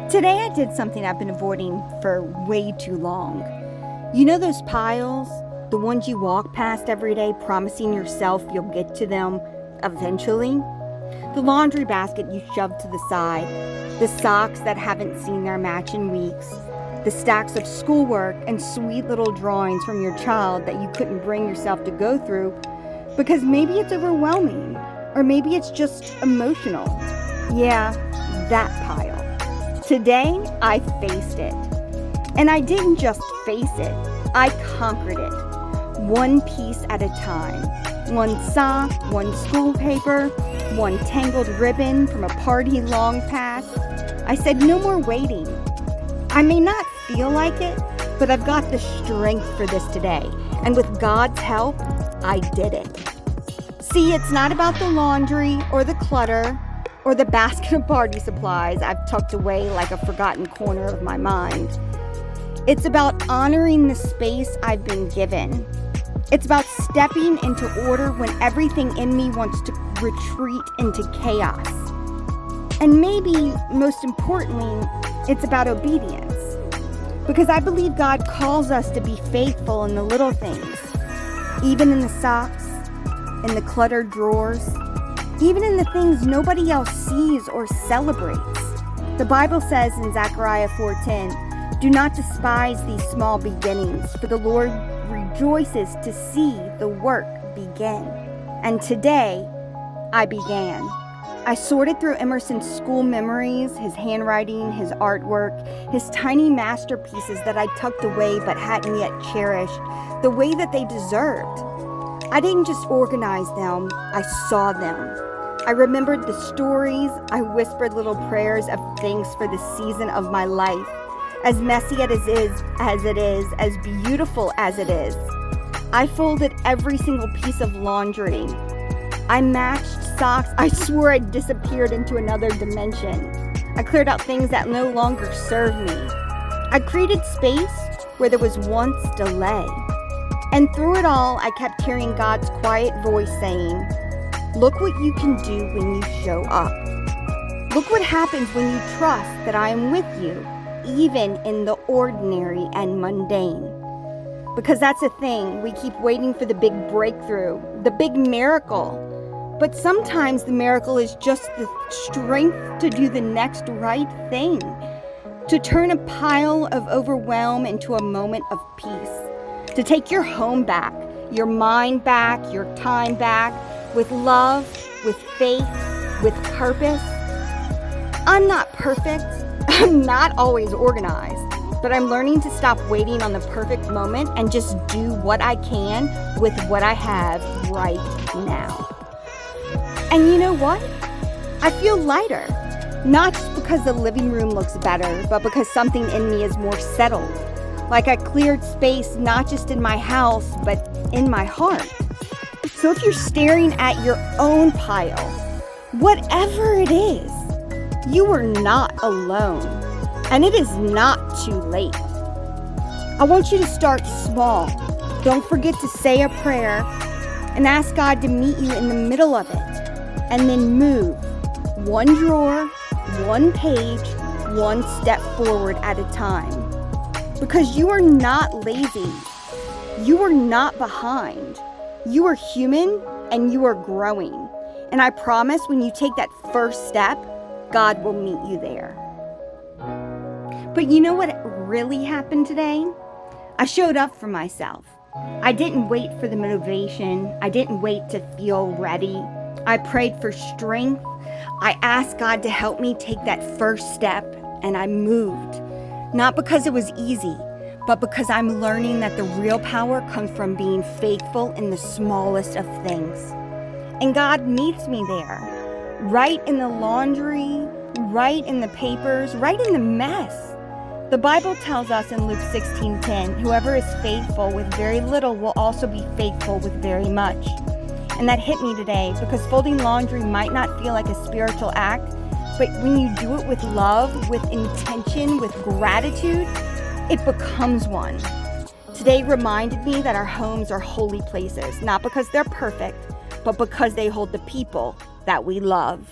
Today I did something I've been avoiding for way too long. You know those piles? The ones you walk past every day promising yourself you'll get to them eventually? The laundry basket you shove to the side, the socks that haven't seen their match in weeks, the stacks of schoolwork and sweet little drawings from your child that you couldn't bring yourself to go through because maybe it's overwhelming or maybe it's just emotional. Yeah, that pile. Today, I faced it. And I didn't just face it, I conquered it. One piece at a time. One sock, one school paper, one tangled ribbon from a party long past. I said, no more waiting. I may not feel like it, but I've got the strength for this today. And with God's help, I did it. See, it's not about the laundry or the clutter or the basket of party supplies I've tucked away like a forgotten corner of my mind. It's about honoring the space I've been given. It's about stepping into order when everything in me wants to retreat into chaos. And maybe, most importantly, it's about obedience. Because I believe God calls us to be faithful in the little things, even in the socks, in the cluttered drawers, even in the things nobody else sees or celebrates. The Bible says in Zechariah 4:10, do not despise these small beginnings, for the Lord rejoices to see the work begin. And today, I began. I sorted through Emerson's school memories, his handwriting, his artwork, his tiny masterpieces that I tucked away but hadn't yet cherished the way that they deserved. I didn't just organize them, I saw them. I remembered the stories, I whispered little prayers of thanks for the season of my life. As messy as it is, as beautiful as it is. I folded every single piece of laundry. I matched socks I swore had disappeared into another dimension. I cleared out things that no longer served me. I created space where there was once delay. And through it all, I kept hearing God's quiet voice saying, look what you can do when you show up. Look what happens when you trust that I am with you, even in the ordinary and mundane. Because that's the thing, we keep waiting for the big breakthrough, the big miracle. But sometimes the miracle is just the strength to do the next right thing, to turn a pile of overwhelm into a moment of peace, to take your home back, your mind back, your time back, with love, with faith, with purpose. I'm not perfect. I'm not always organized, but I'm learning to stop waiting on the perfect moment and just do what I can with what I have right now. And you know what? I feel lighter, not just because the living room looks better, but because something in me is more settled. Like I cleared space not just in my house, but in my heart. So if you're staring at your own pile, whatever it is, you are not alone, and it is not too late. I want you to start small. Don't forget to say a prayer and ask God to meet you in the middle of it, and then move one drawer, one page, one step forward at a time. Because you are not lazy. You are not behind. You are human and you are growing. And I promise when you take that first step, God will meet you there. But you know what really happened today? I showed up for myself. I didn't wait for the motivation. I didn't wait to feel ready. I prayed for strength. I asked God to help me take that first step, and I moved. Not because it was easy, but because I'm learning that the real power comes from being faithful in the smallest of things. And God meets me there, right in the laundry, right in the papers, right in the mess. The Bible tells us in Luke 16:10, whoever is faithful with very little will also be faithful with very much. And that hit me today because folding laundry might not feel like a spiritual act, but when you do it with love, with intention, with gratitude, it becomes one. Today reminded me that our homes are holy places, not because they're perfect, but because they hold the people that we love.